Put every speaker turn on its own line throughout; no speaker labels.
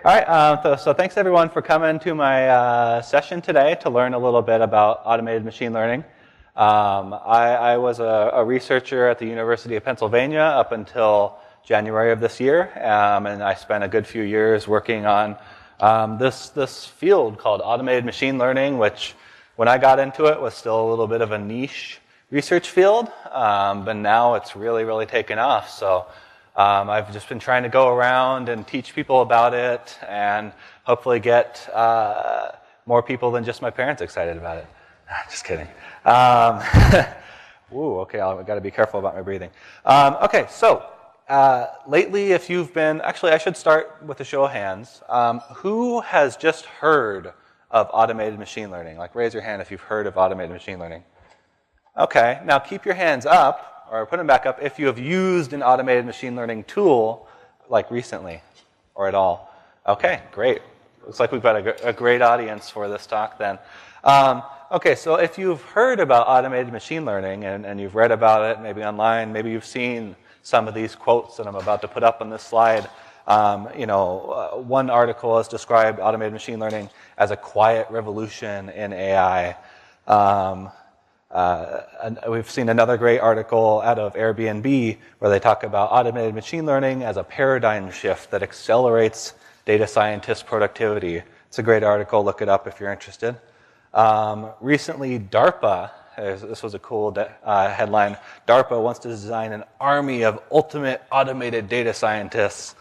All right, so thanks everyone for coming to my session today to learn a little bit about automated machine learning. I was a researcher at the University of Pennsylvania up until January of this year, and I spent a good few years working on this field called automated machine learning, which when I got into it was still a little bit of a niche research field, but now it's really taken off. So I've just been trying to go around and teach people about it and hopefully get more people than just my parents excited about it. Just kidding. Ooh, okay, I've got to be careful about my breathing. Okay, so lately if you've been, actually I should start with a show of hands. Who has just heard of automated machine learning? Like raise your hand if you've heard of automated machine learning. Okay, now keep your hands up, or put them back up if you have used an automated machine learning tool, like recently, or at all. Okay, great. Looks like we've got a great audience for this talk then. Okay, so if you've heard about automated machine learning and you've read about it, maybe online, maybe you've seen some of these quotes that I'm about to put up on this slide. One article has described automated machine learning as a quiet revolution in AI. And we've seen another great article out of Airbnb where they talk about automated machine learning as a paradigm shift that accelerates data scientist productivity. It's a great article. Look it up if you're interested. Recently, DARPA, this was a cool headline, DARPA wants to design an army of ultimate automated data scientists.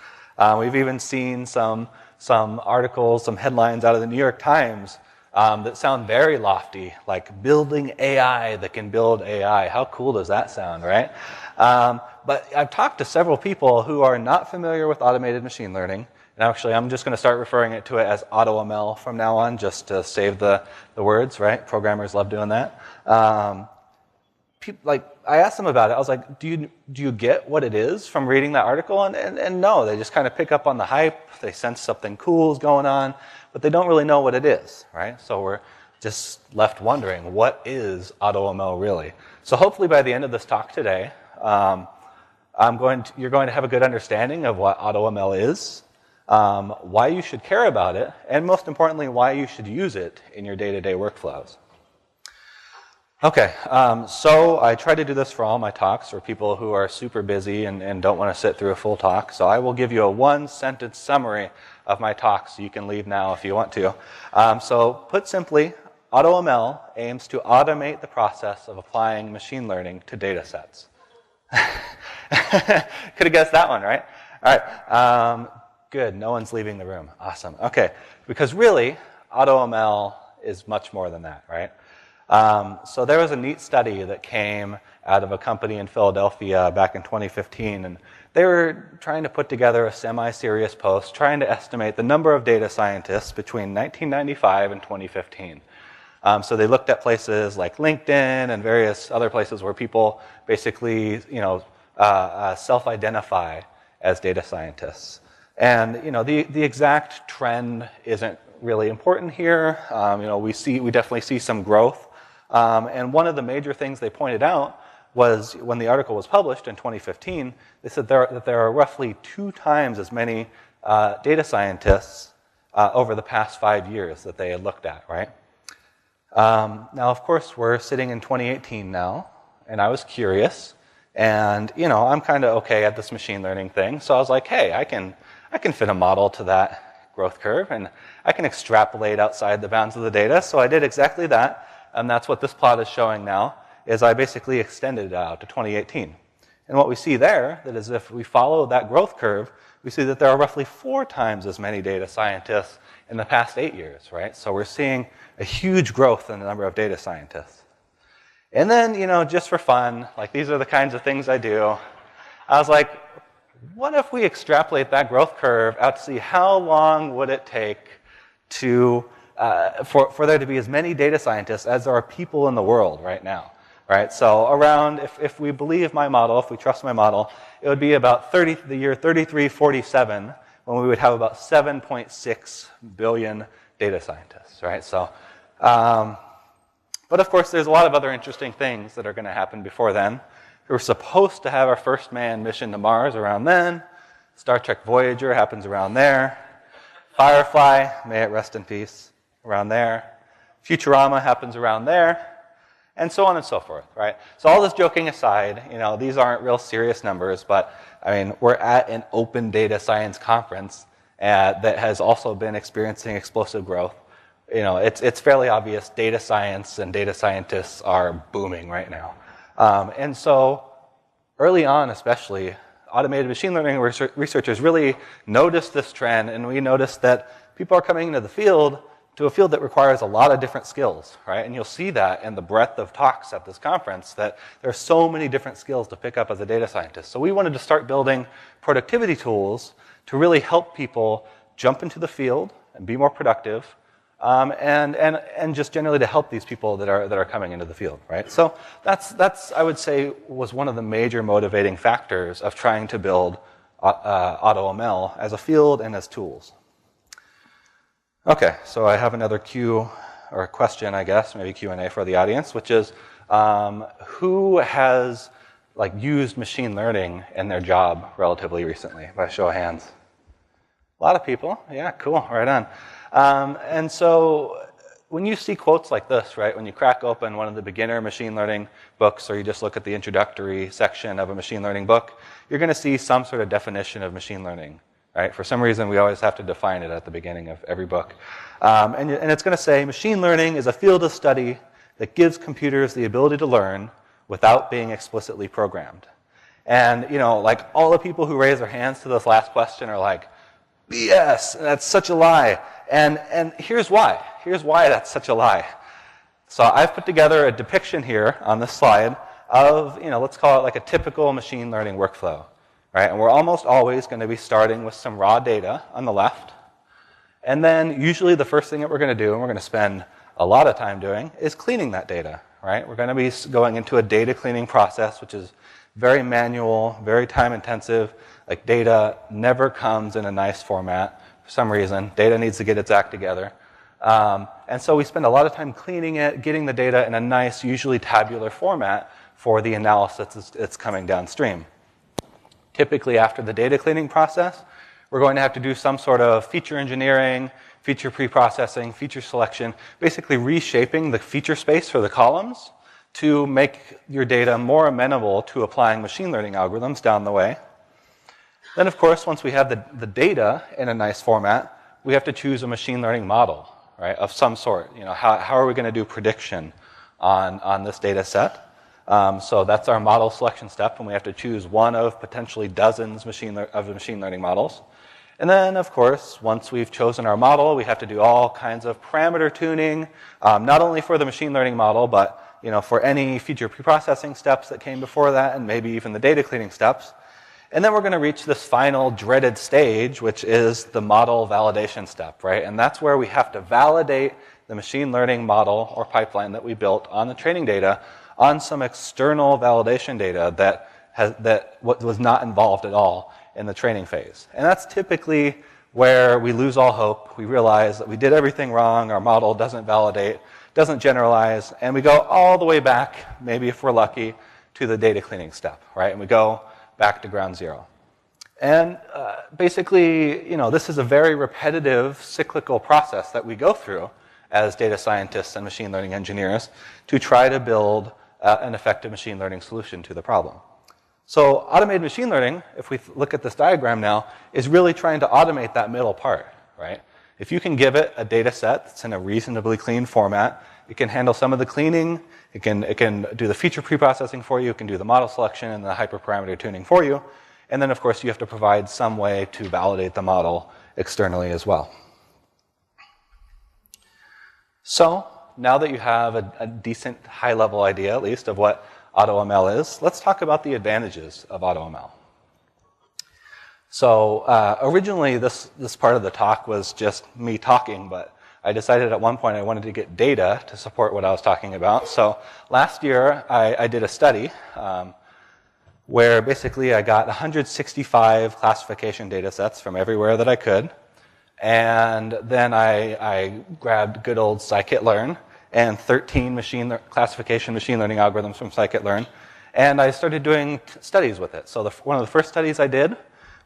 We've even seen some articles, some headlines out of the New York Times that sound very lofty, like building AI that can build AI. How cool does that sound, right? But I've talked to several people who are not familiar with automated machine learning. And actually, I'm just going to start referring to it as AutoML from now on, just to save the words, right? Programmers love doing that. I asked them about it. I was like, do you get what it is from reading that article? And no, they just kind of pick up on the hype. They sense something cool is going on, but they don't really know what it is, right? So we're just left wondering, what is AutoML really? So hopefully by the end of this talk today, you're going to have a good understanding of what AutoML is, why you should care about it, and most importantly, why you should use it in your day-to-day workflows. Okay, so I try to do this for all my talks for people who are super busy and don't want to sit through a full talk. So I will give you a one-sentence summary of my talk, so you can leave now if you want to. So put simply, AutoML aims to automate the process of applying machine learning to data sets. Could have guessed that one, right? All right. Good, no one's leaving the room. Awesome. Okay, because really, AutoML is much more than that, right? So there was a neat study that came out of a company in Philadelphia back in 2015, and they were trying to put together a semi-serious post trying to estimate the number of data scientists between 1995 and 2015. So they looked at places like LinkedIn and various other places where people basically, self-identify as data scientists. And the exact trend isn't really important here. We definitely see some growth. And one of the major things they pointed out was when the article was published in 2015, they said that there are roughly 2 times as many data scientists over the past 5 years that they had looked at, right? Now, of course, we're sitting in 2018 now, and I was curious, and I'm kind of okay at this machine learning thing, so I was like, hey, I can fit a model to that growth curve, and I can extrapolate outside the bounds of the data. So I did exactly that, and that's what this plot is showing now, is I basically extended it out to 2018. And what we see there, that is if we follow that growth curve, we see that there are roughly 4 times as many data scientists in the past 8 years, right? So we're seeing a huge growth in the number of data scientists. And then, just for fun, like these are the kinds of things I do, I was like, what if we extrapolate that growth curve out to see how long would it take to for there to be as many data scientists as there are people in the world right now, right? So around, if we believe my model, if we trust my model, it would be about the year 3347 when we would have about 7.6 billion data scientists, right? So, but of course, there's a lot of other interesting things that are going to happen before then. We were supposed to have our first manned mission to Mars around then. Star Trek Voyager happens around there. Firefly, may it rest in peace, around there. Futurama happens around there, and so on and so forth, right? So all this joking aside, these aren't real serious numbers, but I mean, we're at an open data science conference that has also been experiencing explosive growth. It's fairly obvious data science and data scientists are booming right now. And so early on especially, automated machine learning researchers really noticed this trend, and we noticed that people are coming into the field to a field that requires a lot of different skills, right? And you'll see that in the breadth of talks at this conference, that there are so many different skills to pick up as a data scientist. So we wanted to start building productivity tools to really help people jump into the field and be more productive, and just generally to help these people that are coming into the field, right? So that's I would say was one of the major motivating factors of trying to build AutoML as a field and as tools. Okay, so I have another question, I guess, maybe Q&A for the audience, which is who has used machine learning in their job relatively recently, by show of hands? A lot of people. Yeah, cool, right on. And so when you see quotes like this, right, when you crack open one of the beginner machine learning books, or you just look at the introductory section of a machine learning book, you're going to see some sort of definition of machine learning, right? For some reason, we always have to define it at the beginning of every book. And it's going to say, machine learning is a field of study that gives computers the ability to learn without being explicitly programmed. And, all the people who raise their hands to this last question are like, BS, that's such a lie. And here's why. Here's why that's such a lie. So I've put together a depiction here on this slide of, let's call it a typical machine learning workflow, right? And we're almost always going to be starting with some raw data on the left. And then usually the first thing that we're going to do, and we're going to spend a lot of time doing, is cleaning that data, right? We're going to be going into a data cleaning process, which is very manual, very time intensive. Data never comes in a nice format for some reason. Data needs to get its act together. And so we spend a lot of time cleaning it, getting the data in a nice, usually tabular format for the analysis that's coming downstream. Typically after the data cleaning process, we're going to have to do some sort of feature engineering, feature pre-processing, feature selection, basically reshaping the feature space for the columns to make your data more amenable to applying machine learning algorithms down the way. Then, of course, once we have the data in a nice format, we have to choose a machine learning model, right, of some sort. How are we going to do prediction on this data set? So that's our model selection step, and we have to choose one of potentially dozens of machine learning models. And then, of course, once we've chosen our model, we have to do all kinds of parameter tuning, not only for the machine learning model, but for any feature preprocessing steps that came before that, and maybe even the data cleaning steps. And then we're going to reach this final dreaded stage, which is the model validation step, right? And that's where we have to validate the machine learning model or pipeline that we built on the training data on some external validation data that was not involved at all in the training phase. And that's typically where we lose all hope. We realize that we did everything wrong, our model doesn't validate, doesn't generalize, and we go all the way back, maybe if we're lucky, to the data cleaning step, right? And we go back to ground zero. And basically, this is a very repetitive, cyclical process that we go through as data scientists and machine learning engineers to try to build an effective machine learning solution to the problem. So automated machine learning, if we look at this diagram now, is really trying to automate that middle part, right? If you can give it a data set that's in a reasonably clean format, it can handle some of the cleaning, it can do the feature preprocessing for you, it can do the model selection and the hyperparameter tuning for you, and then of course you have to provide some way to validate the model externally as well. So now that you have a decent high-level idea, at least, of what AutoML is, let's talk about the advantages of AutoML. So originally this part of the talk was just me talking, but I decided at one point I wanted to get data to support what I was talking about. So last year I did a study where basically I got 165 classification data sets from everywhere that I could. And then I grabbed good old scikit-learn and 13 classification machine learning algorithms from scikit-learn. And I started doing studies with it. So one of the first studies I did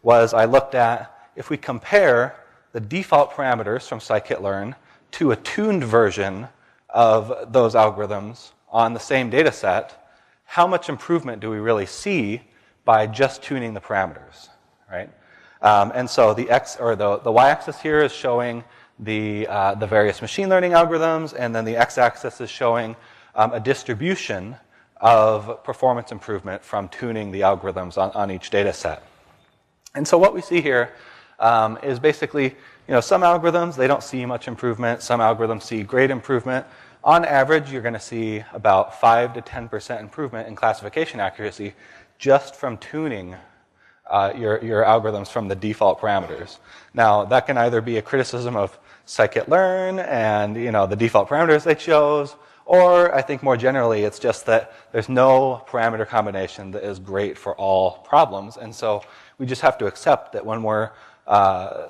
was I looked at if we compare the default parameters from scikit-learn to a tuned version of those algorithms on the same data set, how much improvement do we really see by just tuning the parameters, right? And so the y-axis here is showing the various machine learning algorithms, and then the x-axis is showing a distribution of performance improvement from tuning the algorithms on each data set. And so what we see here is basically, some algorithms, they don't see much improvement. Some algorithms see great improvement. On average, you're going to see about 5 to 10% improvement in classification accuracy just from tuning your algorithms from the default parameters. Now, that can either be a criticism of scikit-learn and the default parameters they chose, or I think more generally, it's just that there's no parameter combination that is great for all problems. And so we just have to accept that when we're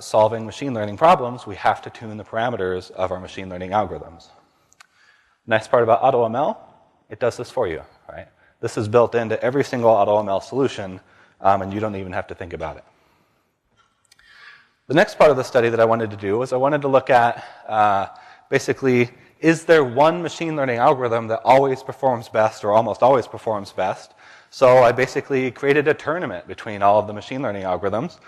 solving machine learning problems, we have to tune the parameters of our machine learning algorithms. Nice part about AutoML, it does this for you, right? This is built into every single AutoML solution, and you don't even have to think about it. The next part of the study that I wanted to do was I wanted to look at basically, is there one machine learning algorithm that always performs best or almost always performs best? So I basically created a tournament between all of the machine learning algorithms.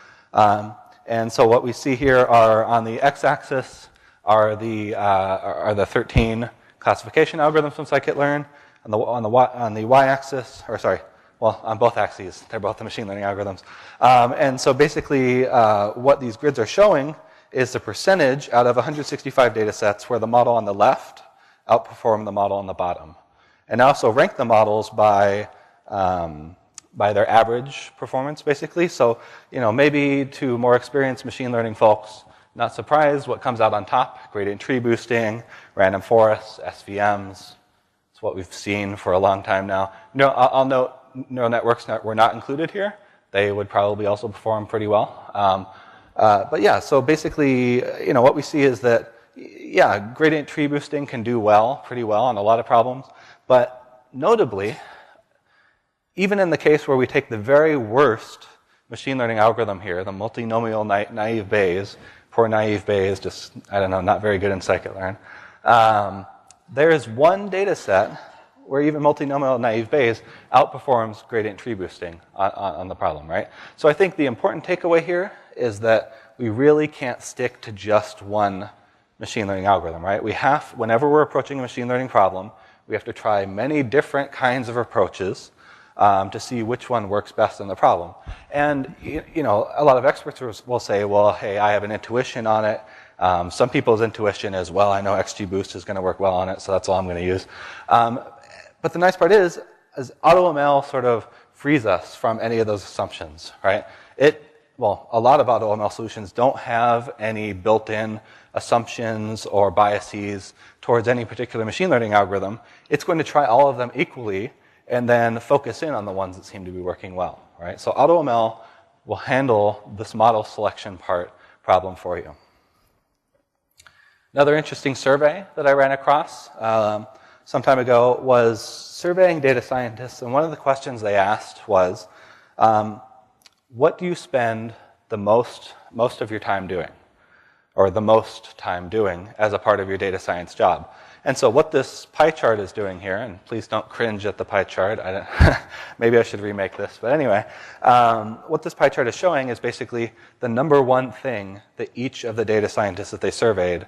And so what we see here are on the x-axis are the 13 classification algorithms from scikit-learn. On the y-axis, or sorry, well, on both axes, they're both the machine learning algorithms. And so basically what these grids are showing is the percentage out of 165 data sets where the model on the left outperformed the model on the bottom. And I also rank the models by their average performance, basically. So, maybe to more experienced machine learning folks, not surprised what comes out on top: gradient tree boosting, random forests, SVMs. It's what we've seen for a long time now. I'll note neural networks were not included here. They would probably also perform pretty well. But yeah, so basically, what we see is that, yeah, gradient tree boosting can do pretty well on a lot of problems. But notably, even in the case where we take the very worst machine learning algorithm here, the multinomial naive Bayes, poor naive Bayes, just, I don't know, not very good in scikit-learn. There is one data set where even multinomial naive Bayes outperforms gradient tree boosting on the problem, right? So I think the important takeaway here is that we really can't stick to just one machine learning algorithm, right? Whenever we're approaching a machine learning problem, we have to try many different kinds of approaches to see which one works best in the problem. And a lot of experts will say, well, hey, I have an intuition on it. Some people's intuition is, well, I know XGBoost is going to work well on it, so that's all I'm going to use. But the nice part is AutoML sort of frees us from any of those assumptions, right? A lot of AutoML solutions don't have any built-in assumptions or biases towards any particular machine learning algorithm. It's going to try all of them equally and then focus in on the ones that seem to be working well, right? So AutoML will handle this model selection problem for you. Another interesting survey that I ran across some time ago was surveying data scientists, and one of the questions they asked was, what do you spend the most of your time doing, or the most time doing as a part of your data science job? And so what this pie chart is doing here, and please don't cringe at the pie chart, maybe I should remake this, but anyway, what this pie chart is showing is basically the number one thing that each of the data scientists that they surveyed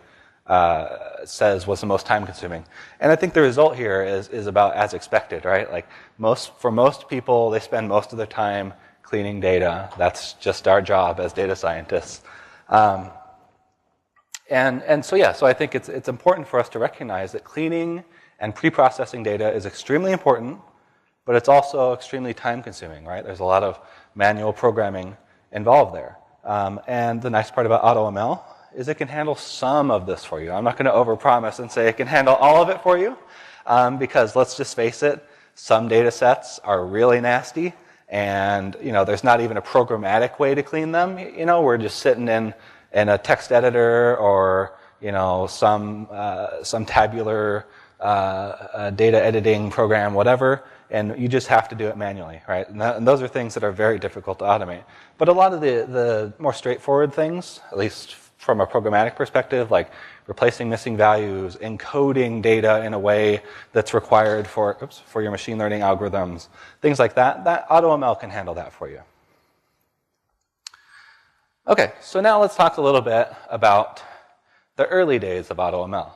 says was the most time consuming. And I think the result here is about as expected, right? Like for most people, they spend most of their time cleaning data. That's just our job as data scientists. So I think it's important for us to recognize that cleaning and pre-processing data is extremely important, but it's also extremely time consuming, right? There's a lot of manual programming involved there. And the nice part about AutoML is it can handle some of this for you. I'm not going to overpromise and say it can handle all of it for you, because let's just face it, some data sets are really nasty, and there's not even a programmatic way to clean them. We're just sitting in a text editor or some tabular data editing program, whatever, and you just have to do it manually, right? And those are things that are very difficult to automate. But a lot of the more straightforward things, at least from a programmatic perspective, like replacing missing values, encoding data in a way that's required for your machine learning algorithms, things like that, that AutoML can handle that for you. Okay, so now let's talk a little bit about the early days of AutoML.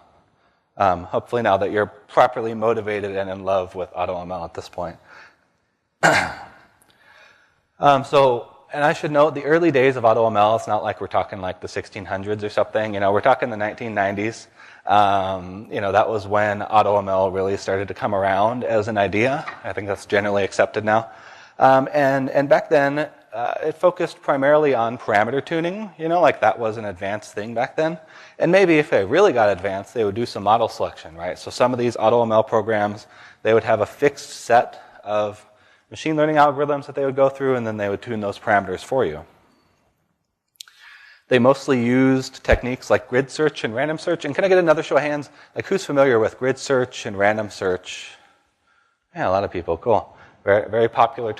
Hopefully now that you're properly motivated and in love with AutoML at this point. And I should note, the early days of AutoML, it's not like we're talking like the 1600s or something. We're talking the 1990s. That was when AutoML really started to come around as an idea. I think that's generally accepted now. And back then, it focused primarily on parameter tuning. Like that was an advanced thing back then. And maybe if they really got advanced, they would do some model selection, right? So some of these AutoML programs, they would have a fixed set of machine learning algorithms that they would go through, and then they would tune those parameters for you. They mostly used techniques like grid search and random search. And can I get another show of hands? Like, who's familiar with grid search and random search? Yeah, a lot of people. Cool. Very, very popular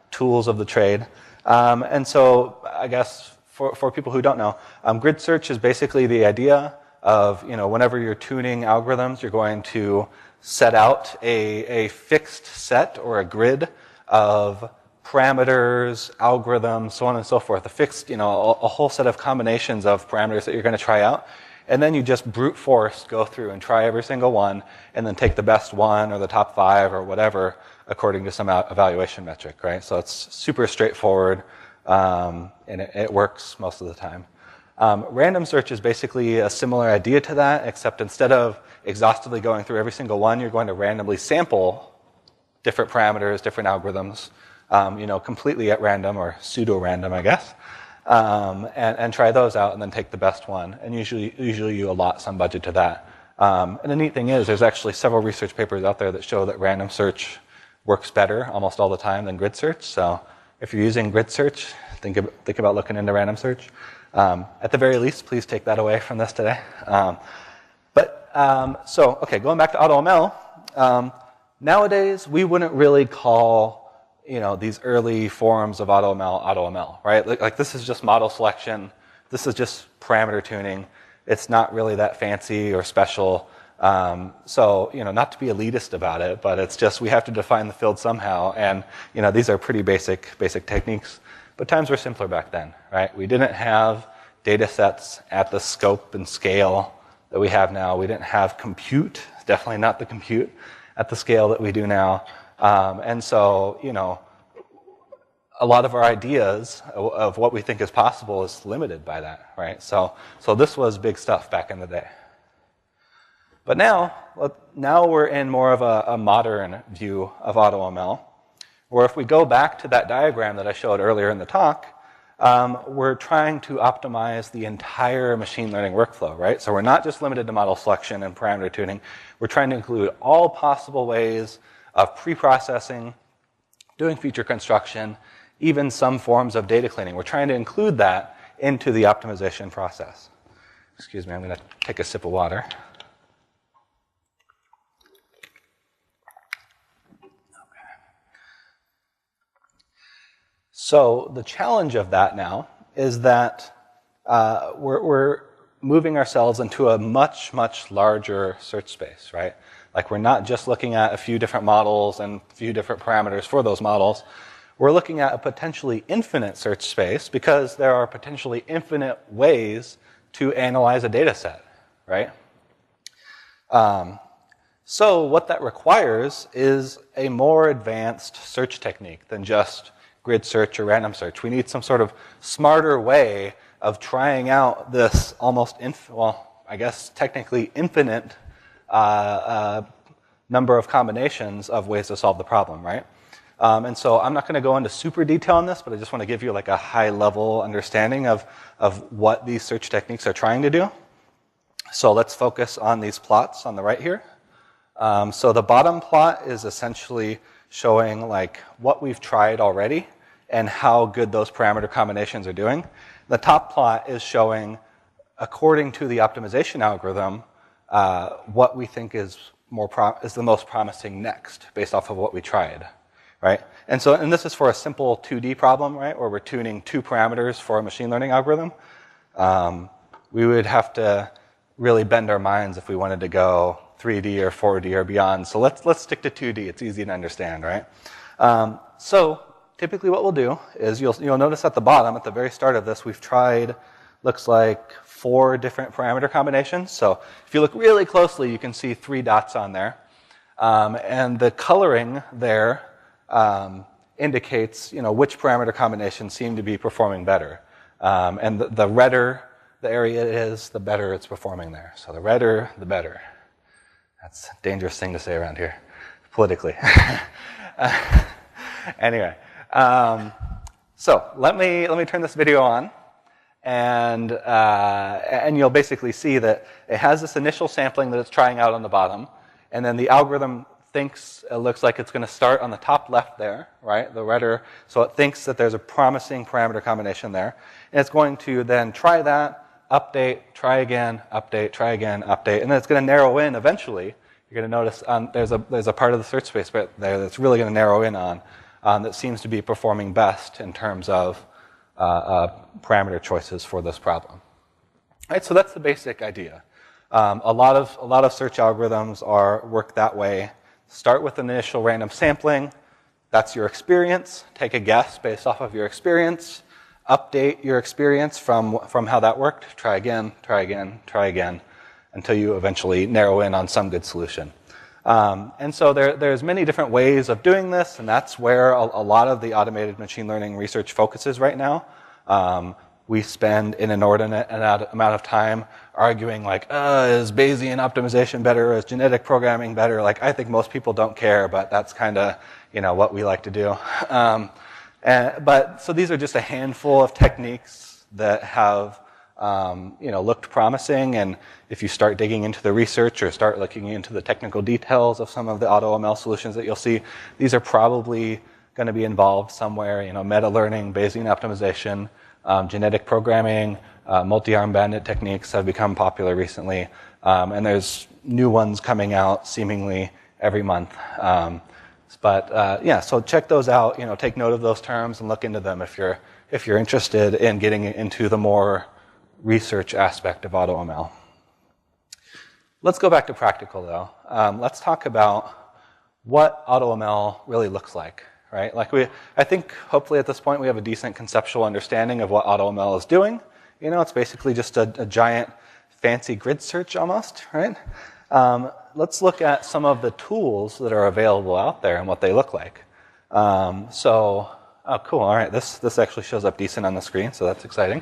tools of the trade. And so I guess for people who don't know, grid search is basically the idea of, whenever you're tuning algorithms, you're going to set out a fixed set or a grid of parameters, algorithms, so on and so forth. A fixed, a whole set of combinations of parameters that you're going to try out. And then you just brute force go through and try every single one, and then take the best one or the top 5 or whatever according to some evaluation metric, right? So it's super straightforward, and it works most of the time. Random search is basically a similar idea to that, except instead of exhaustively going through every single one, you're going to randomly sample different parameters, different algorithms, completely at random or pseudo-random, I guess, and try those out and then take the best one. And usually you allot some budget to that. And the neat thing is there's actually several research papers out there that show that random search works better almost all the time than grid search. So if you're using grid search, think about looking into random search. At the very least, please take that away from this today. Okay, going back to AutoML, nowadays we wouldn't really call these early forms of AutoML, right? Like this is just model selection. This is just parameter tuning. It's not really that fancy or special. So not to be elitist about it, but it's just we have to define the field somehow. And these are pretty basic techniques. But times were simpler back then, right? We didn't have data sets at the scope and scale that we have now. We didn't have compute, definitely not the compute at the scale that we do now. And so, a lot of our ideas of what we think is possible is limited by that, right? So this was big stuff back in the day. But now we're in more of a modern view of AutoML, where if we go back to that diagram that I showed earlier in the talk, we're trying to optimize the entire machine learning workflow, right? So we're not just limited to model selection and parameter tuning. We're trying to include all possible ways of pre-processing, doing feature construction, even some forms of data cleaning. We're trying to include that into the optimization process. Excuse me, I'm going to take a sip of water. So the challenge of that now is that we're moving ourselves into a much, much larger search space, right? Like we're not just looking at a few different models and a few different parameters for those models. We're looking at a potentially infinite search space because there are potentially infinite ways to analyze a data set, right? So what that requires is a more advanced search technique than just grid search or random search. We need some sort of smarter way of trying out this almost, technically infinite number of combinations of ways to solve the problem, right? And so I'm not going to go into super detail on this, but I just want to give you like a high-level understanding of what these search techniques are trying to do. So let's focus on these plots on the right here. So the bottom plot is essentially showing like what we've tried already and how good those parameter combinations are doing. The top plot is showing, according to the optimization algorithm, what we think is the most promising next, based off of what we tried, right? And this is for a simple 2D problem, right, where we're tuning 2 parameters for a machine learning algorithm. we would have to really bend our minds if we wanted to go 3D or 4D or beyond. So let's stick to 2D. It's easy to understand, right? So typically what we'll do is you'll notice at the bottom, at the very start of this, we've tried, looks like 4 different parameter combinations. So if you look really closely, you can see 3 dots on there. And the coloring there indicates, which parameter combinations seem to be performing better. And the redder the area is, the better it's performing there. So the redder, the better. That's a dangerous thing to say around here, politically. Anyway, so let me turn this video on, and you'll basically see that it has this initial sampling that it's trying out on the bottom, and then the algorithm thinks it looks like it's going to start on the top left there, right, the redder, so it thinks that there's a promising parameter combination there, and it's going to then try that, update, try again, update, try again, update, and then it's going to narrow in eventually. You're going to notice there's a part of the search space right there that's really going to narrow in on that seems to be performing best in terms of parameter choices for this problem. All right, so that's the basic idea. A lot of search algorithms work that way. Start with an initial random sampling. That's your experience. Take a guess based off of your experience. Update your experience from how that worked. Try again, try again, try again, until you eventually narrow in on some good solution. And so there's many different ways of doing this, and that's where a lot of the automated machine learning research focuses right now. We spend an inordinate amount of time arguing like, is Bayesian optimization better? Is genetic programming better? Like, I think most people don't care, but that's kind of, what we like to do. But so these are just a handful of techniques that have, looked promising. And if you start digging into the research or start looking into the technical details of some of the AutoML solutions that you'll see, these are probably going to be involved somewhere. Meta-learning, Bayesian optimization, genetic programming, multi-arm bandit techniques have become popular recently, and there's new ones coming out seemingly every month. So check those out. Take note of those terms and look into them if you're interested in getting into the more research aspect of AutoML. Let's go back to practical, though. Let's talk about what AutoML really looks like. Right? I think hopefully at this point we have a decent conceptual understanding of what AutoML is doing. It's basically just a giant fancy grid search almost, right? Let's look at some of the tools that are available out there and what they look like. Oh, cool. All right, this actually shows up decent on the screen, so that's exciting.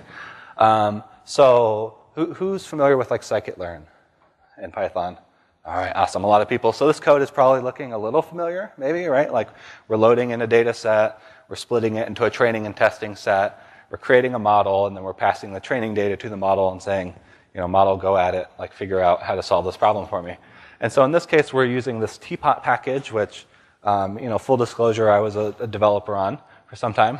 So who's familiar with scikit-learn in Python? All right, awesome. A lot of people. So this code is probably looking a little familiar, maybe, right? Like we're loading in a data set, we're splitting it into a training and testing set, we're creating a model, and then we're passing the training data to the model and saying, model, go at it, figure out how to solve this problem for me. And so in this case, we're using this teapot package, which, full disclosure, I was a developer on for some time.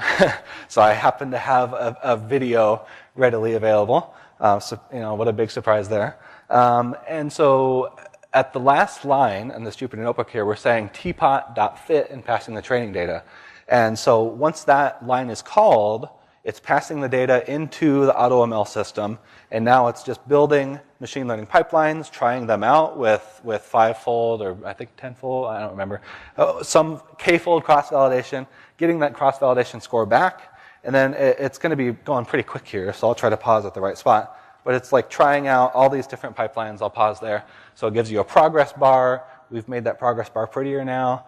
So I happen to have a video readily available. So, what a big surprise there. And so at the last line in this Jupyter Notebook here, we're saying teapot.fit and passing the training data. And so once that line is called, it's passing the data into the AutoML system, and now it's just building machine learning pipelines, trying them out with five-fold or I think 10-fold, I don't remember, some k-fold cross-validation, getting that cross-validation score back, and then it's going to be going pretty quick here, so I'll try to pause at the right spot. But it's like trying out all these different pipelines. I'll pause there. So it gives you a progress bar. We've made that progress bar prettier now.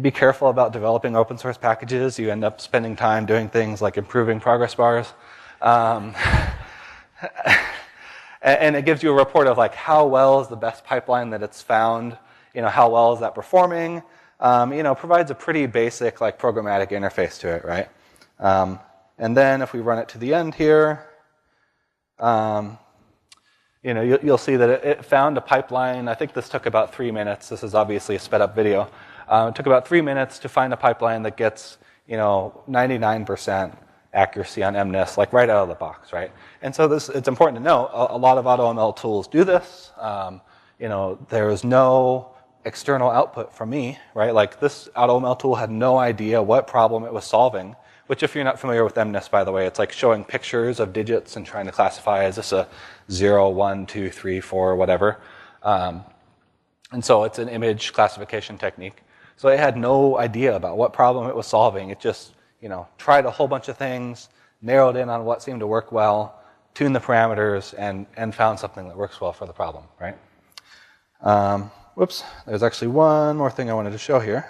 Be careful about developing open source packages. You end up spending time doing things like improving progress bars. And it gives you a report of how well is the best pipeline that it's found. How well is that performing? Provides a pretty basic programmatic interface to it, right? And then if we run it to the end here, you'll see that it found a pipeline. I think this took about 3 minutes. This is obviously a sped up video. It took about 3 minutes to find a pipeline that gets, 99% accuracy on MNIST, right out of the box, right? And so it's important to know, a lot of AutoML tools do this. There is no external output from me, right? This AutoML tool had no idea what problem it was solving which if you're not familiar with MNIST, by the way, it's like showing pictures of digits and trying to classify, is this a 0, 1, 2, 3, 4, whatever. And so it's an image classification technique. So it had no idea about what problem it was solving. It just, tried a whole bunch of things, narrowed in on what seemed to work well, tuned the parameters, and found something that works well for the problem, right? Whoops, there's actually one more thing I wanted to show here.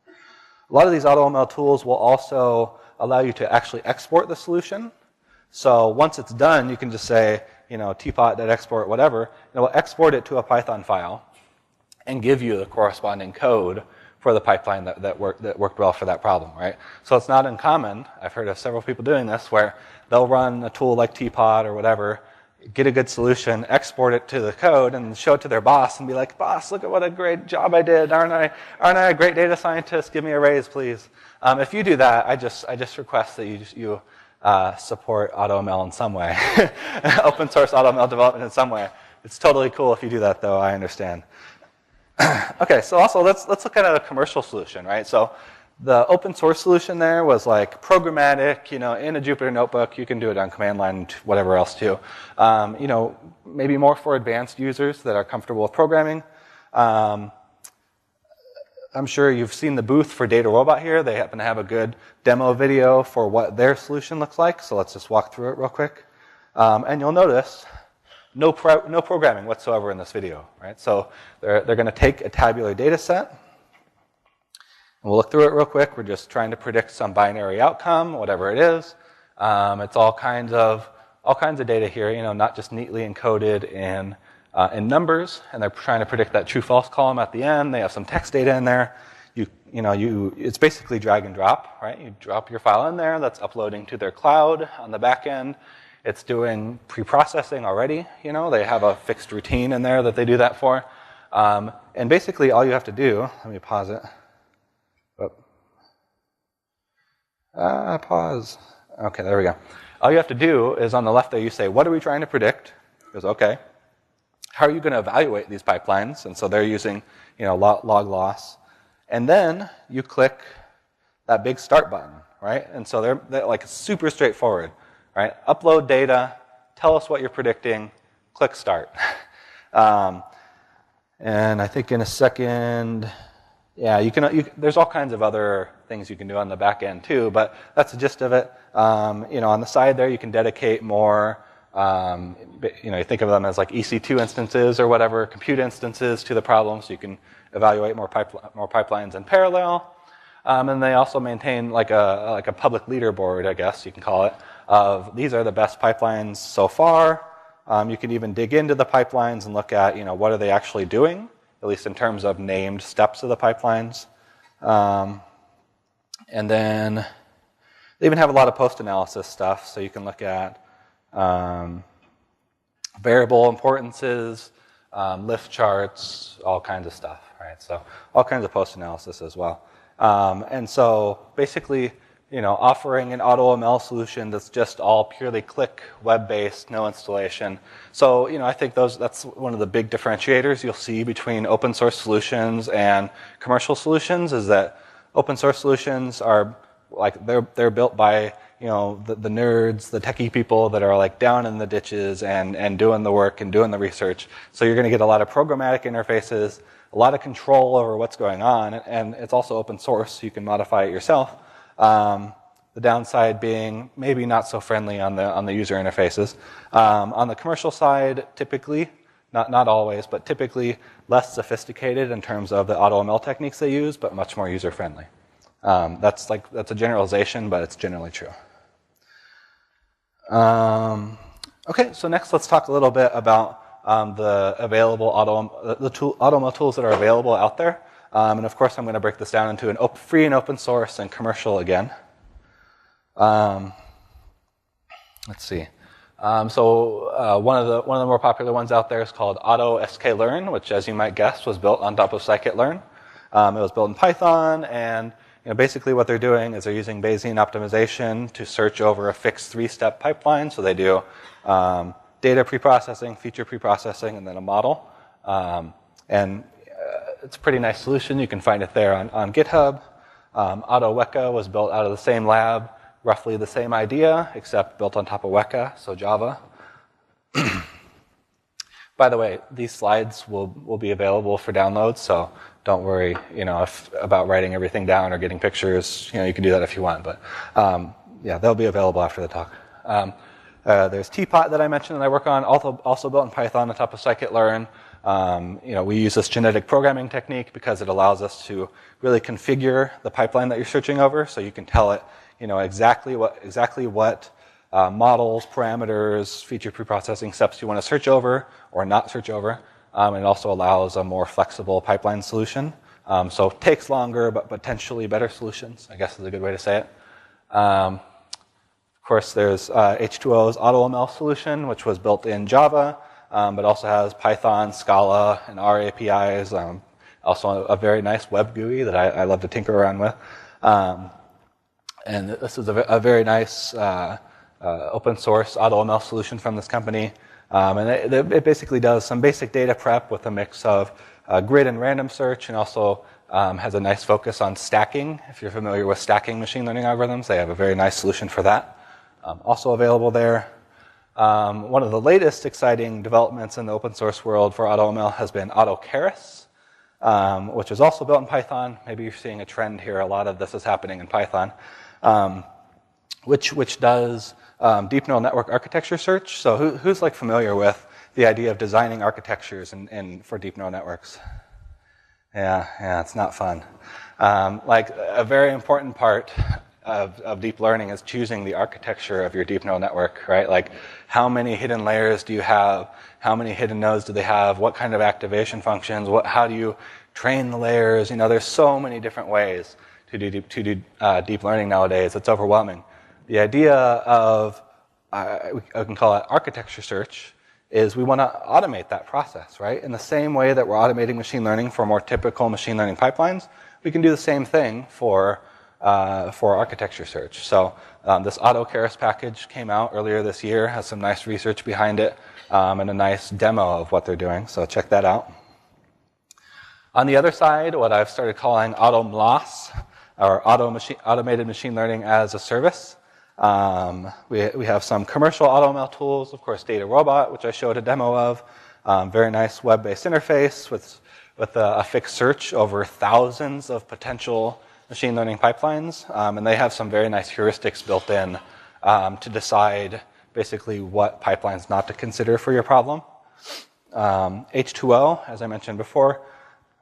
A lot of these AutoML tools will also allow you to actually export the solution. So once it's done, you can just say, teapot.export, whatever, and it will export it to a Python file and give you the corresponding code for the pipeline that worked well for that problem, right? So it's not uncommon. I've heard of several people doing this where they'll run a tool like Teapot or whatever, get a good solution, export it to the code, and show it to their boss and be like, boss, look at what a great job I did. Aren't I a great data scientist? Give me a raise, please. If you do that, I just request that you support AutoML in some way, open source AutoML development in some way. It's totally cool if you do that, though. I understand. Okay, so also let's look at a commercial solution, right? So the open source solution there was like programmatic, in a Jupyter notebook. You can do it on command line and whatever else too. Maybe more for advanced users that are comfortable with programming. I'm sure you've seen the booth for Data Robot here. They happen to have a good demo video for what their solution looks like. So let's just walk through it real quick. And you'll notice no programming whatsoever in this video, right? So they're going to take a tabular data set, and we'll look through it real quick. We're just trying to predict some binary outcome, whatever it is. It's all kinds of data here, not just neatly encoded in numbers, and they're trying to predict that true-false column at the end. They have some text data in there. It's basically drag and drop, right? You drop your file in there. That's uploading to their cloud on the back end. It's doing pre-processing already. They have a fixed routine in there that they do that for. And basically, all you have to do, let me pause it. Pause. Okay, there we go. All you have to do is on the left there, you say, what are we trying to predict? It goes, okay. How are you going to evaluate these pipelines? And so they're using, log loss. And then you click that big start button, right? And so they're like super straightforward. Right? Upload data, tell us what you're predicting, click start. And I think in a second, there's all kinds of other things you can do on the back end too, but that's the gist of it. On the side there, you can dedicate more, you think of them as like EC2 instances or whatever, compute instances to the problem, so you can evaluate more pipelines in parallel. And they also maintain like a public leaderboard, I guess you can call it, of these are the best pipelines so far. You can even dig into the pipelines and look at, what are they actually doing, at least in terms of named steps of the pipelines. And then they even have a lot of post-analysis stuff, so you can look at variable importances, lift charts, all kinds of stuff, right? So all kinds of post-analysis as well. And so basically, offering an AutoML solution that's just all purely click, web-based, no installation. So, I think that's one of the big differentiators you'll see between open source solutions and commercial solutions, is that open source solutions are like, they're built by, the nerds, the techie people that are like down in the ditches and doing the work and doing the research. So you're going to get a lot of programmatic interfaces, a lot of control over what's going on, and it's also open source, so you can modify it yourself. The downside being maybe not so friendly on the user interfaces. On the commercial side, typically, not always, but typically less sophisticated in terms of the AutoML techniques they use, but much more user friendly. That's a generalization, but it's generally true. Okay, so next let's talk a little bit about the available AutoML tools that are available out there. And of course, I'm going to break this down into free and open source and commercial again. Let's see. So one of the more popular ones out there is called ODSC Learn, which, as you might guess, was built on top of scikit-learn. It was built in Python, and basically what they're doing is they're using Bayesian optimization to search over a fixed 3-step pipeline. So they do data preprocessing, feature preprocessing, and then a model. And it's a pretty nice solution. You can find it there on GitHub. AutoWeka was built out of the same lab. roughly the same idea, except built on top of Weka, so Java. By the way, these slides will be available for download, so don't worry, about writing everything down or getting pictures. You can do that if you want, but yeah, they'll be available after the talk. There's Teapot that I mentioned that I work on, also built in Python on top of scikit-learn. We use this genetic programming technique because it allows us to really configure the pipeline that you're searching over, so you can tell it, exactly what models, parameters, feature preprocessing steps you want to search over or not search over. It also allows a more flexible pipeline solution. So it takes longer, but potentially better solutions, I guess is a good way to say it. Of course, there's H2O's AutoML solution, which was built in Java, but also has Python, Scala, and R APIs. Also a very nice web GUI that I love to tinker around with. And this is a very nice open source AutoML solution from this company. And it basically does some basic data prep with a mix of grid and random search, and also has a nice focus on stacking. If you're familiar with stacking machine learning algorithms, they have a very nice solution for that. Also available there. One of the latest exciting developments in the open source world for AutoML has been AutoKeras, which is also built in Python. Maybe you're seeing a trend here. A lot of this is happening in Python, which does deep neural network architecture search. So who's familiar with the idea of designing architectures for deep neural networks? Yeah, it's not fun. A very important part of deep learning is choosing the architecture of your deep neural network, right? Like, how many hidden layers do you have? How many hidden nodes do they have? What kind of activation functions? How do you train the layers? There's so many different ways to do deep learning nowadays. It's overwhelming. The idea of, I can call it architecture search, is we want to automate that process, right? In the same way that we're automating machine learning for more typical machine learning pipelines, we can do the same thing for architecture search. So this AutoKeras package came out earlier this year, has some nice research behind it, and a nice demo of what they're doing, so check that out. On the other side, what I've started calling AutoMLOS, or automated machine learning as a service. We have some commercial AutoML tools, of course, Data Robot, which I showed a demo of. Very nice web-based interface with a fixed search over thousands of potential machine learning pipelines. And they have some very nice heuristics built in to decide basically what pipelines not to consider for your problem. H2O, as I mentioned before,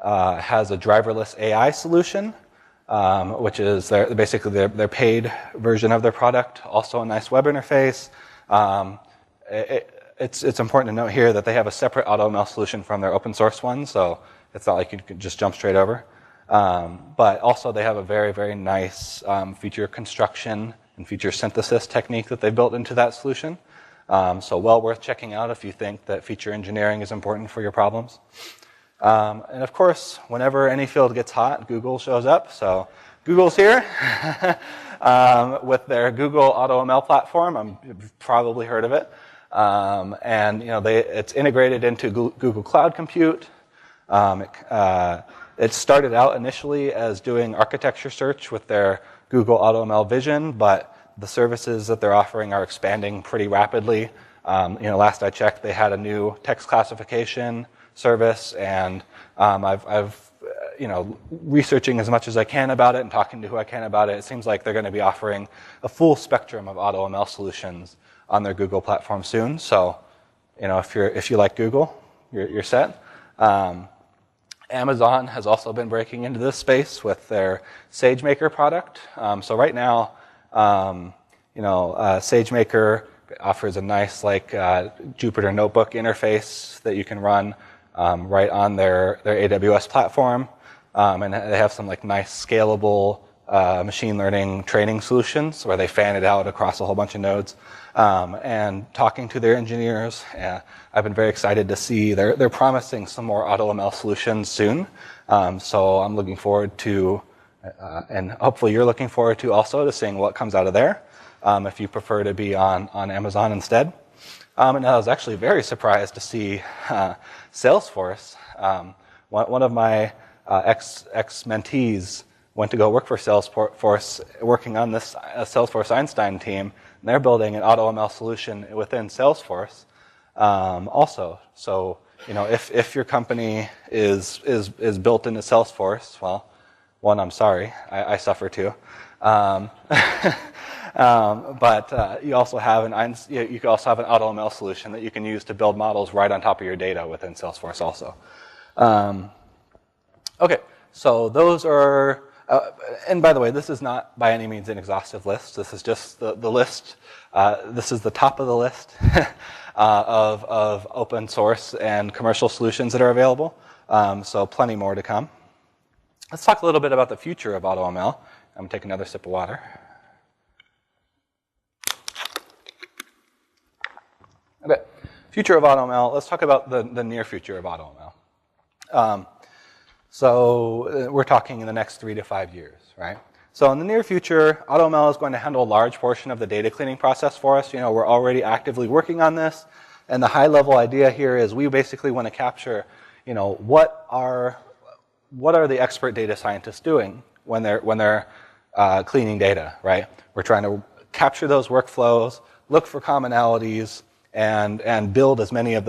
has a driverless AI solution, which is basically their paid version of their product. Also a nice web interface. It's important to note here that they have a separate AutoML solution from their open source one, so it's not like you can just jump straight over. But also they have a very, very nice feature construction and feature synthesis technique that they built into that solution. So well worth checking out if you think that feature engineering is important for your problems. And of course, whenever any field gets hot, Google shows up. So Google's here with their Google AutoML platform. You've probably heard of it. And it's integrated into Google Cloud Compute. It started out initially as doing architecture search with their Google AutoML Vision, but the services that they're offering are expanding pretty rapidly. Last I checked, they had a new text classification service, and I've researching as much as I can about it and talking to who I can about it. It seems like they're going to be offering a full spectrum of AutoML solutions on their Google platform soon. So, if you like Google, you're set. Amazon has also been breaking into this space with their SageMaker product. So right now, SageMaker offers a nice Jupyter Notebook interface that you can run right on their AWS platform, and they have some nice scalable machine learning training solutions where they fan it out across a whole bunch of nodes. And talking to their engineers, I've been very excited to see they're promising some more AutoML solutions soon. So I'm looking forward to, and hopefully you're looking forward to also, to seeing what comes out of there, if you prefer to be on Amazon instead. And I was actually very surprised to see Salesforce. One of my ex-mentees went to go work for Salesforce, working on this Salesforce Einstein team, and they're building an AutoML solution within Salesforce also. So, if your company is built into Salesforce, well, one, I'm sorry, I suffer too. But you also have you can also have an AutoML solution that you can use to build models right on top of your data within Salesforce also. Okay, so those are, and by the way, this is not by any means an exhaustive list. This is just the list. This is the top of the list of open source and commercial solutions that are available. So plenty more to come. Let's talk a little bit about the future of AutoML. I'm going to take another sip of water. Okay, future of AutoML. Let's talk about the near future of AutoML. So we're talking in the next 3 to 5 years, right? So in the near future, AutoML is going to handle a large portion of the data cleaning process for us. We're already actively working on this, and the high-level idea here is we basically want to capture, what are the expert data scientists doing when they're cleaning data, right? We're trying to capture those workflows, look for commonalities, and build as many of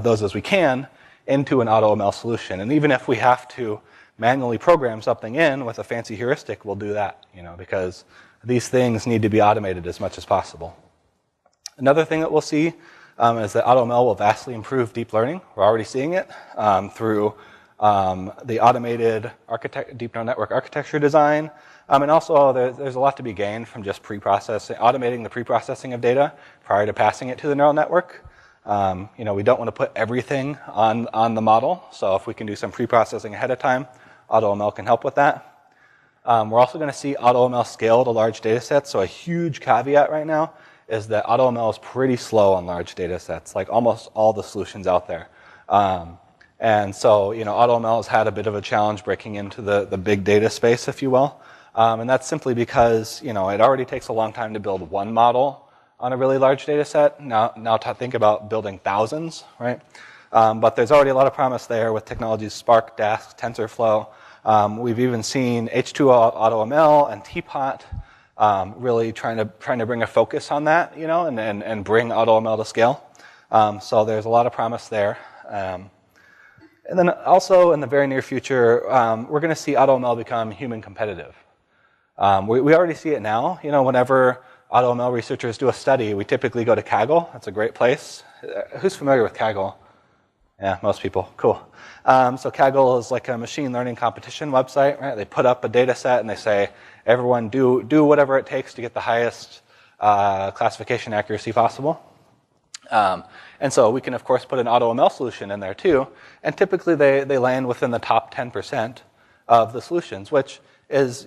those as we can into an AutoML solution. And even if we have to manually program something in with a fancy heuristic, we'll do that, because these things need to be automated as much as possible. Another thing that we'll see is that AutoML will vastly improve deep learning. We're already seeing it through the automated deep neural network architecture design. And also, there's a lot to be gained from just automating the pre-processing of data prior to passing it to the neural network. We don't want to put everything on the model. So if we can do some pre-processing ahead of time, AutoML can help with that. We're also going to see AutoML scale to large data sets. So a huge caveat right now is that AutoML is pretty slow on large data sets, like almost all the solutions out there. And so, AutoML has had a bit of a challenge breaking into the big data space, if you will. And that's simply because, it already takes a long time to build one model on a really large data set. Now to think about building thousands, right? But there's already a lot of promise there with technologies Spark, Dask, TensorFlow. We've even seen H2 AutoML and Teapot really trying to bring a focus on that, and bring AutoML to scale. So there's a lot of promise there. And then also in the very near future, we're going to see AutoML become human competitive. We already see it now. Whenever AutoML researchers do a study, we typically go to Kaggle. That's a great place. Who's familiar with Kaggle? Yeah, most people. Cool. So Kaggle is like a machine learning competition website, right? They put up a data set and they say, everyone do whatever it takes to get the highest classification accuracy possible. And so we can, of course, put an AutoML solution in there too. And typically they land within the top 10% of the solutions, which is,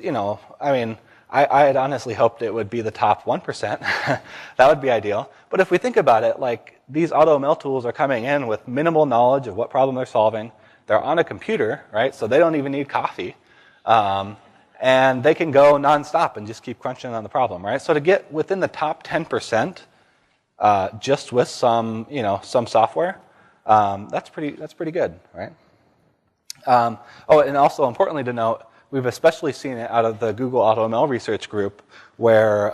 I had honestly hoped it would be the top 1%. That would be ideal. But if we think about it, like these AutoML tools are coming in with minimal knowledge of what problem they're solving. They're on a computer, right? So they don't even need coffee. And they can go nonstop and just keep crunching on the problem, right? So to get within the top 10%, just with some software, that's pretty good, right? And also importantly to note, we've especially seen it out of the Google AutoML research group, where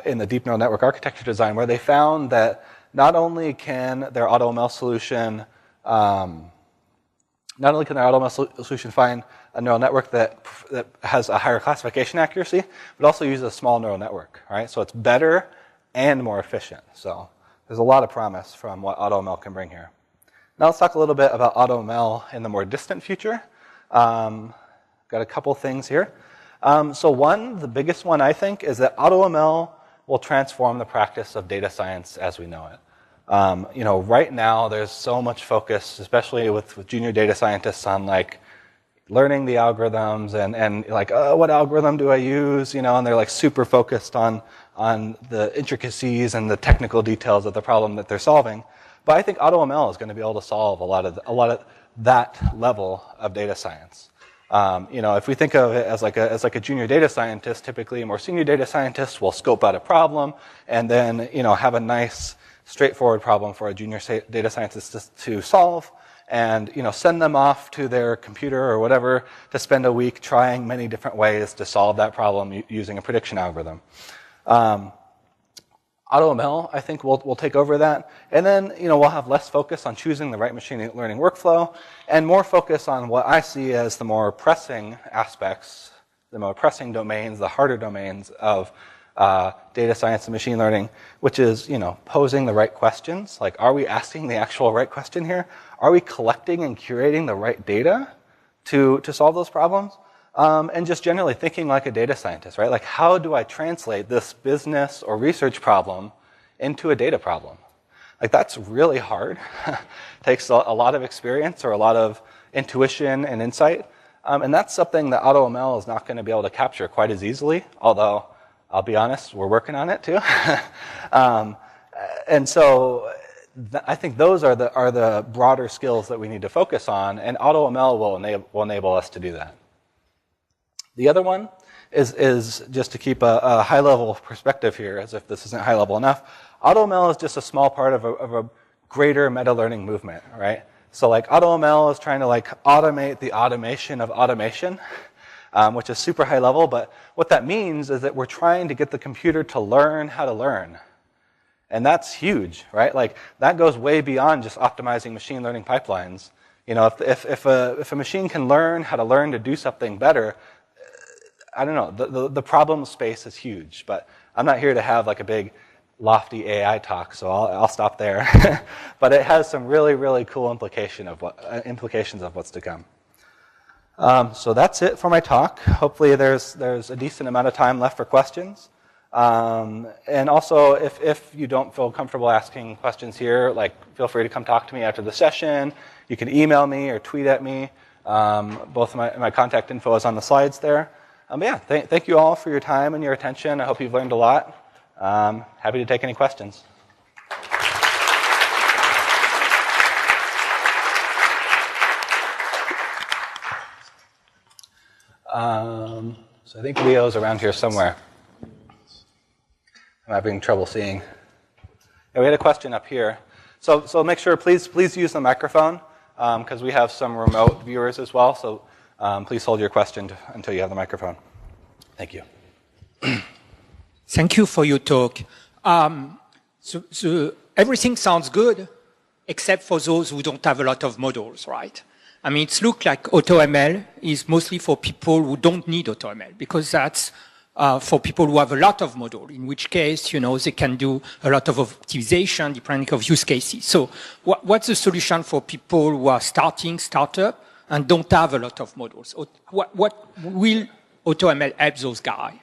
in the deep neural network architecture design, where they found that not only can their AutoML solution find a neural network that has a higher classification accuracy, but also uses a small neural network, right? So it's better and more efficient. So there's a lot of promise from what AutoML can bring here. Now let's talk a little bit about AutoML in the more distant future. Got a couple things here. So the biggest one I think, is that AutoML will transform the practice of data science as we know it. Right now there's so much focus, especially with junior data scientists, on like learning the algorithms and like, what algorithm do I use? And they're like super focused on the intricacies and the technical details of the problem that they're solving. But I think AutoML is going to be able to solve a lot of that level of data science. If we think of it as like a junior data scientist, typically a more senior data scientist will scope out a problem and then have a nice straightforward problem for a junior data scientist to solve. and send them off to their computer or whatever to spend a week trying many different ways to solve that problem using a prediction algorithm. AutoML, I think, will take over that. And then, we'll have less focus on choosing the right machine learning workflow and more focus on what I see as the more pressing aspects, the more pressing domains, the harder domains of data science and machine learning, which is, posing the right questions. Like, are we asking the actual right question here? Are we collecting and curating the right data to solve those problems? And just generally thinking like a data scientist, right? Like, how do I translate this business or research problem into a data problem? Like, that's really hard. Takes a lot of experience or a lot of intuition and insight. And that's something that AutoML is not going to be able to capture quite as easily, although, I'll be honest, we're working on it too. And so I think those are the broader skills that we need to focus on, and AutoML will enable us to do that. The other one is just to keep a high-level perspective here, as if this isn't high-level enough. AutoML is just a small part of a greater meta-learning movement, right? So like AutoML is trying to automate the automation of automation, which is super high-level. But what that means is that we're trying to get the computer to learn how to learn. And that's huge, right? Like, that goes way beyond just optimizing machine learning pipelines. If a machine can learn how to learn to do something better, I don't know, the problem space is huge, but I'm not here to have like a big lofty AI talk, so I'll stop there. But it has some really, really cool implications of what's to come. So that's it for my talk. Hopefully there's a decent amount of time left for questions. And also, if you don't feel comfortable asking questions here, feel free to come talk to me after the session. You can email me or tweet at me. Both of my contact info is on the slides there. But yeah, thank you all for your time and your attention. I hope you've learned a lot. Happy to take any questions. So I think Leo's around here somewhere. I'm having trouble seeing. Yeah, we had a question up here. So make sure, please use the microphone, because we have some remote viewers as well. So please hold your question until you have the microphone. Thank you.
Thank you for your talk. So everything sounds good, except for those who don't have a lot of models, right? I mean, it looks like AutoML is mostly for people who don't need AutoML, because that's for people who have a lot of models, in which case, they can do a lot of optimization depending on use cases. So what's the solution for people who are startup, and don't have a lot of models? What will AutoML help those guys?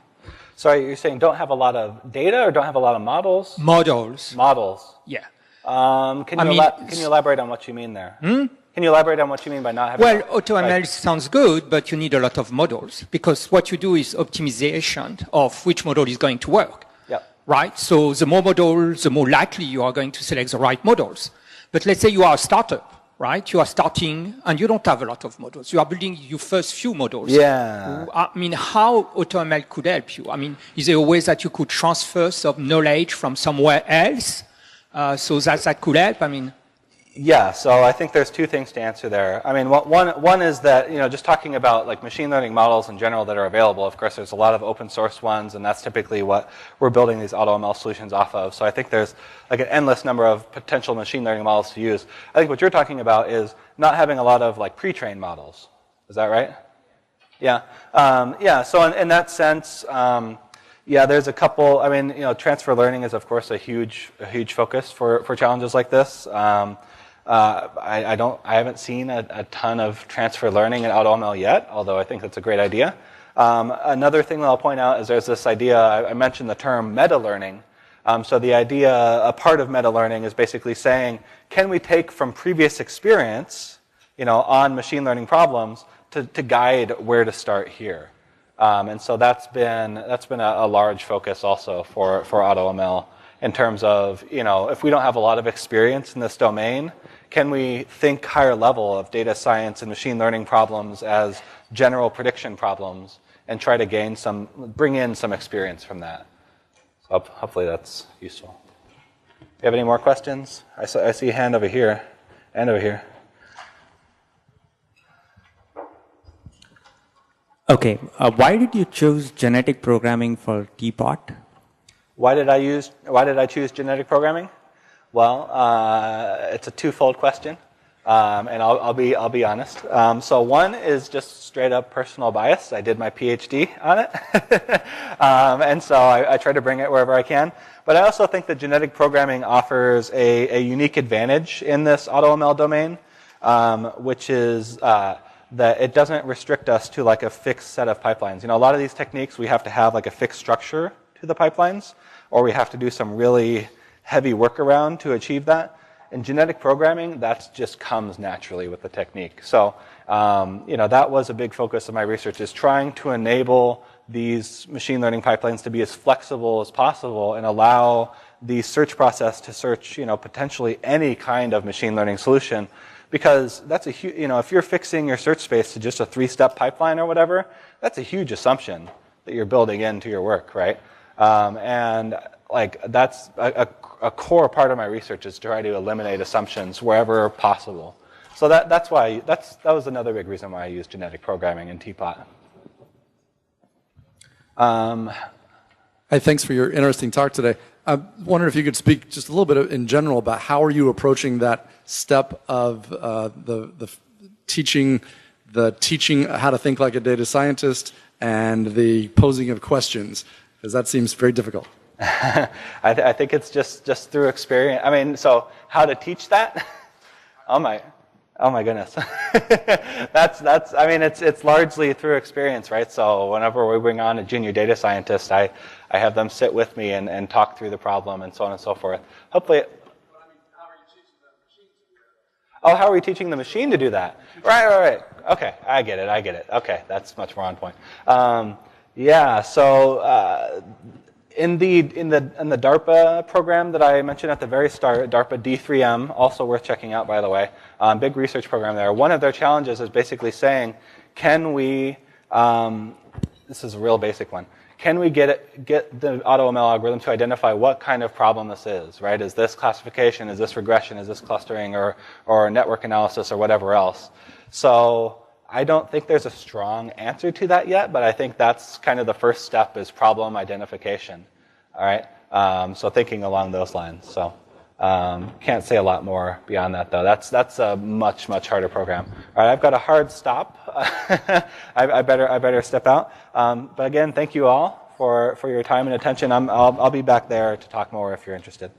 Sorry, you're saying don't have a lot of data or don't have a lot of models?
Models.
Models.
Yeah.
Can you elaborate on what you mean there? Can you elaborate on what you mean by not having...
Well, AutoML sounds good, but you need a lot of models, because what you do is optimization of which model is going to work.
Yep.
Right? So the more models, the more likely you are going to select the right models. But let's say you are a startup, right? You are starting and you don't have a lot of models. You are building your first few models.
Yeah.
I mean, how AutoML could help you? I mean, is there a way that you could transfer some knowledge from somewhere else so that could help? I mean...
Yeah, so I think there's two things to answer there. I mean, one is that, just talking about machine learning models in general that are available, of course, there's a lot of open source ones, and that's typically what we're building these AutoML solutions off of. So I think there's an endless number of potential machine learning models to use. I think what you're talking about is not having a lot of pre-trained models. Is that right? Yeah. So in that sense, there's a couple. I mean, transfer learning is, of course, a huge focus for challenges like this. I haven't seen a ton of transfer learning in AutoML yet, although I think that's a great idea. Another thing that I'll point out is there's this idea, I mentioned the term meta-learning. So the idea, a part of meta-learning is basically saying, can we take from previous experience, on machine learning problems to guide where to start here? And so that's been a large focus also for AutoML in terms of, if we don't have a lot of experience in this domain, can we think higher level of data science and machine learning problems as general prediction problems and try to bring in some experience from that? So hopefully that's useful. Do you have any more questions? I see a hand over here. And over here.
Okay, why did you choose genetic programming for Teapot?
Why did I choose genetic programming? Well, it's a twofold question, and I'll be honest. So one is just straight up personal bias. I did my PhD on it, and so I try to bring it wherever I can. But I also think that genetic programming offers a unique advantage in this AutoML domain, which is that it doesn't restrict us to like a fixed set of pipelines. You know, a lot of these techniques we have to have like a fixed structure to the pipelines, or we have to do some really heavy workaround to achieve that. In genetic programming, that just comes naturally with the technique. So, you know, that was a big focus of my research, is trying to enable these machine learning pipelines to be as flexible as possible and allow the search process to search, you know, potentially any kind of machine learning solution. Because that's a huge, you know, if you're fixing your search space to just a 3-step pipeline or whatever, that's a huge assumption that you're building into your work, right? And like that's a core part of my research, is to try to eliminate assumptions wherever possible. So that was another big reason why I used genetic programming in Teapot.
Hey, thanks for your interesting talk today. I wonder if you could speak just a little bit in general about how are you approaching that step of the teaching how to think like a data scientist and the posing of questions, because that seems very difficult.
I think it's just through experience. I mean, so how to teach that? Oh my goodness. that's. I mean, it's largely through experience, right? So whenever we bring on a junior data scientist, I have them sit with me and talk through the problem and so on and so forth. Hopefully. Oh, how are we teaching the machine to do that? Right. Okay, I get it. Okay, that's much more on point. Yeah. So. In the DARPA program that I mentioned at the very start, DARPA D3M, also worth checking out, by the way, big research program there. One of their challenges is basically saying, can we, this is a real basic one, can we get the AutoML algorithm to identify what kind of problem this is, right? Is this classification, is this regression, is this clustering, or network analysis, or whatever else? So I don't think there's a strong answer to that yet, but I think that's kind of the first step, is problem identification. All right, so thinking along those lines. So can't say a lot more beyond that, though. That's a much harder program. All right, I've got a hard stop. I better step out. But again, thank you all for your time and attention. I'll be back there to talk more if you're interested.